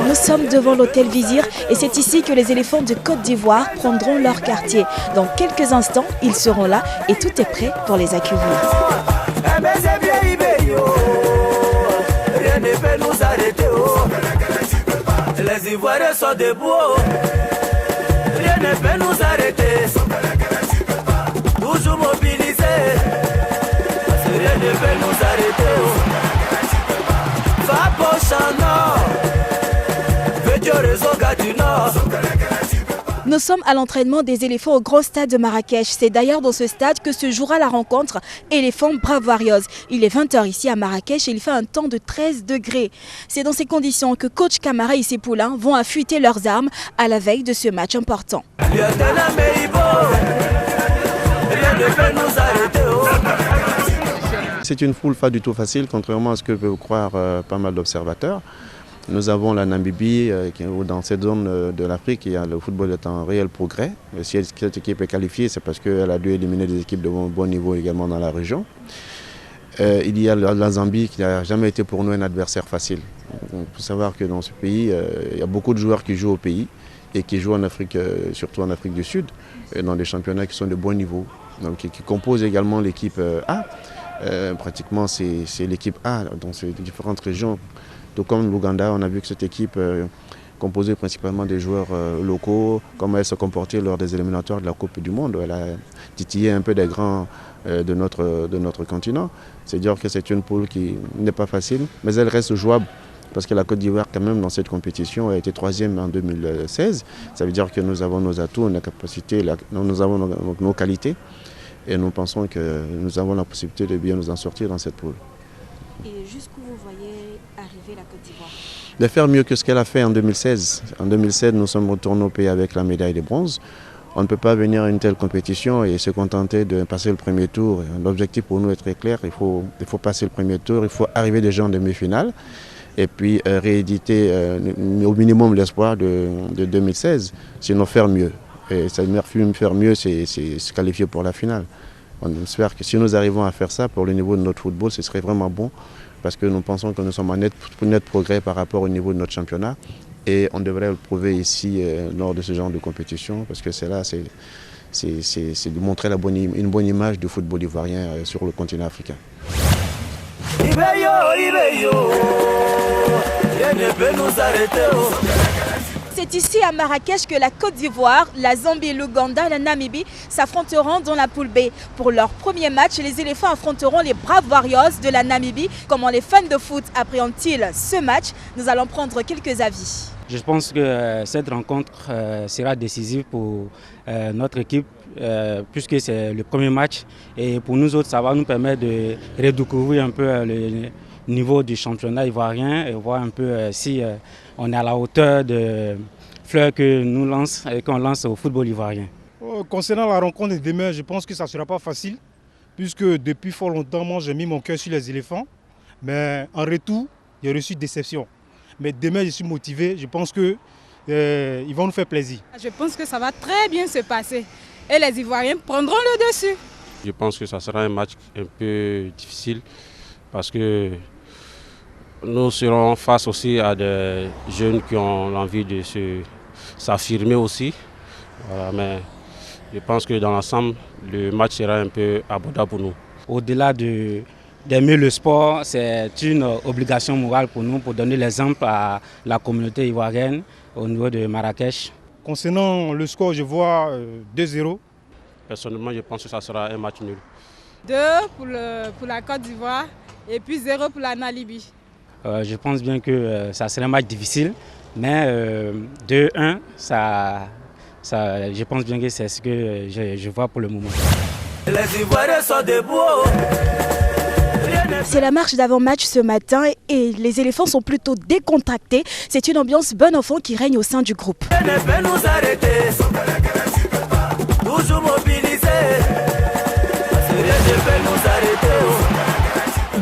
Nous sommes devant l'hôtel Vizir et c'est ici que les éléphants de Côte d'Ivoire prendront leur quartier. Dans quelques instants, ils seront là et tout est prêt pour les accueillir. Rien ne peut nous arrêter. Les Ivoiriens sont debout. Rien ne peut nous arrêter. Toujours mobilisés. Rien ne peut nous arrêter. Va pour Chana. Veux-tu réseau gars du Nord. Nous sommes à l'entraînement des éléphants au Gros Stade de Marrakech. C'est d'ailleurs dans ce stade que se jouera la rencontre éléphant Brave Warriors. Il est 20h ici à Marrakech et il fait un temps de 13 degrés. C'est dans ces conditions que coach Camara et ses poulains vont affûter leurs armes à la veille de ce match important. C'est une foule pas du tout facile, contrairement à ce que peuvent croire pas mal d'observateurs. Nous avons la Namibie, dans cette zone de l'Afrique, le football est en réel progrès. Si cette équipe est qualifiée, c'est parce qu'elle a dû éliminer des équipes de bon niveau également dans la région. Il y a la Zambie qui n'a jamais été pour nous un adversaire facile. Il faut savoir que dans ce pays, il y a beaucoup de joueurs qui jouent au pays et qui jouent en Afrique, surtout en Afrique du Sud, dans des championnats qui sont de bon niveau, donc qui composent également l'équipe A. Pratiquement, c'est l'équipe A dans ces différentes régions. Tout comme l'Ouganda, on a vu que cette équipe composée principalement des joueurs locaux, comment elle se comportait lors des éliminatoires de la Coupe du Monde. Elle a titillé un peu des grands de notre continent. C'est-à-dire que c'est une poule qui n'est pas facile, mais elle reste jouable. Parce que la Côte d'Ivoire, quand même, dans cette compétition, a été 3e en 2016. Ça veut dire que nous avons nos atouts, nos capacités, nous avons nos qualités. Et nous pensons que nous avons la possibilité de bien nous en sortir dans cette poule. Et jusqu'où vous voyez arriver la Côte d'Ivoire? De faire mieux que ce qu'elle a fait en 2016. En 2016, nous sommes retournés au pays avec la médaille de bronze. On ne peut pas venir à une telle compétition et se contenter de passer le premier tour. L'objectif pour nous est très clair, il faut passer le premier tour, il faut arriver déjà en demi-finale et puis rééditer au minimum l'espoir de 2016, sinon faire mieux. Et ça faire mieux, c'est se qualifier pour la finale. On espère que si nous arrivons à faire ça pour le niveau de notre football, ce serait vraiment bon parce que nous pensons que nous sommes en net progrès par rapport au niveau de notre championnat et on devrait le prouver ici lors de ce genre de compétition parce que c'est de montrer une bonne image du football ivoirien sur le continent africain. C'est ici à Marrakech que la Côte d'Ivoire, la Zambie, l'Ouganda et la Namibie s'affronteront dans la poule B. Pour leur premier match, les éléphants affronteront les Brave Warriors de la Namibie. Comment les fans de foot appréhendent-ils ce match? Nous allons prendre quelques avis. Je pense que cette rencontre sera décisive pour notre équipe puisque c'est le premier match. Et pour nous autres, ça va nous permettre de redécouvrir un peu le niveau du championnat ivoirien et voir un peu si on est à la hauteur de fleurs qu'on lance au football ivoirien. Concernant la rencontre de demain, je pense que ça ne sera pas facile puisque depuis fort longtemps, moi j'ai mis mon cœur sur les éléphants. Mais en retour, j'ai reçu déception. Mais demain, je suis motivé, je pense qu'ils vont nous faire plaisir. Je pense que ça va très bien se passer et les Ivoiriens prendront le dessus. Je pense que ça sera un match un peu difficile parce que nous serons face aussi à des jeunes qui ont l'envie de s'affirmer aussi. Voilà, mais je pense que dans l'ensemble, le match sera un peu abordable pour nous. Au-delà d'aimer le sport, c'est une obligation morale pour nous pour donner l'exemple à la communauté ivoirienne au niveau de Marrakech. Concernant le score, je vois 2-0. Personnellement, je pense que ça sera un match nul. 2 pour la Côte d'Ivoire et puis 0 pour la Namibie. Je pense bien que ça sera un match difficile, mais 2-1, je pense bien que c'est ce que je vois pour le moment. Les Ivoiriens sont debout. C'est la marche d'avant-match ce matin et les éléphants sont plutôt décontractés. C'est une ambiance bon enfant qui règne au sein du groupe. Rien ne peut nous arrêter. Toujours mobilisés. Rien ne peut nous arrêter.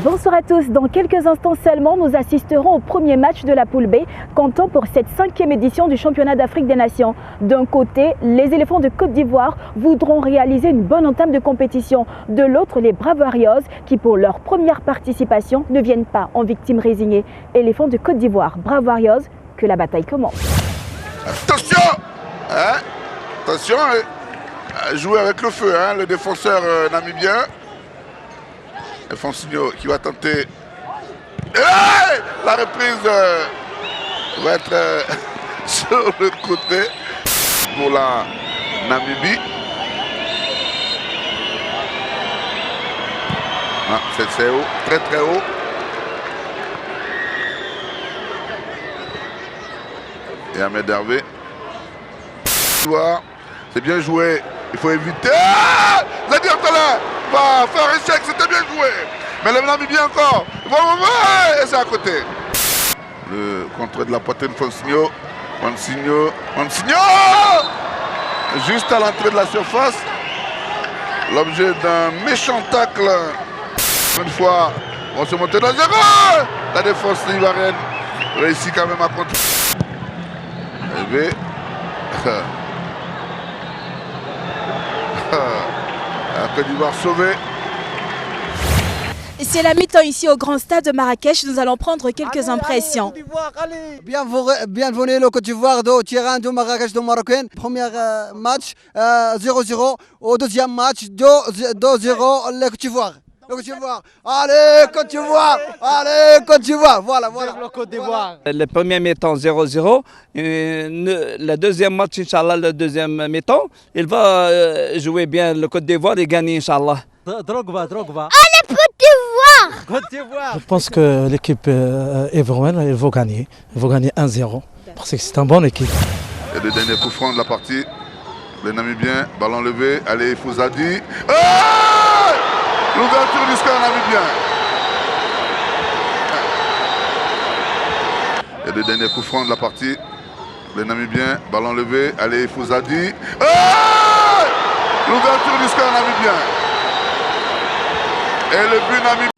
Bon Bonsoir à tous. Dans quelques instants seulement, nous assisterons au premier match de la poule B, comptant pour cette 5e édition du championnat d'Afrique des Nations. D'un côté, les éléphants de Côte d'Ivoire voudront réaliser une bonne entame de compétition. De l'autre, les Bravoarios, qui pour leur première participation ne viennent pas en victimes résignées. Éléphants de Côte d'Ivoire, Bravoarios, que la bataille commence. Attention, hein? Attention, jouer avec le feu, hein? Le défenseur namibien. Fonsigno qui va tenter. La reprise va être sur le côté pour la Namibie. Ah, c'est haut, très très haut. Et Ahmed Hervé. C'est bien joué. Il faut éviter. Zadir Tala va faire un échec. C'était bien joué. Mais le Namibien encore. Et c'est à côté. Le contrôle de la poitrine Fonsigno. Fonsigno. Juste à l'entrée de la surface. L'objet d'un méchant tacle. Une fois, on se monte dans 0. La défense ivoirienne réussit quand même à contrôler. Hervé. La Côte d'Ivoire sauvée. C'est la mi-temps ici au grand stade de Marrakech. Nous allons prendre quelques impressions. Bienvenue le Côte d'Ivoire au terrain de Marrakech de Marocain. Premier match 0-0. Au deuxième match 2-0 le Côte d'Ivoire. Allez Côte d'Ivoire. Allez Côte d'Ivoire. Voilà. Le Côte d'Ivoire. Le premier mi-temps 0-0. Le deuxième match, Inch'Allah, le deuxième mi-temps, il va jouer bien le Côte d'Ivoire et gagner, Inch'Allah. Drogba. Allez Côte d'Ivoire. Je pense que l'équipe ivoirienne, elle va gagner. Elle va gagner 1-0. Parce que c'est une bonne équipe. Et le dernier coup franc de la partie. Les Namibiens, ballon levé. Allez, Fouzadi. L'ouverture du score namibien. Et le dernier coup franc de la partie. Les Namibiens, ballon levé. Allez, Fouzadi. L'ouverture du score namibien. Et le but namibien.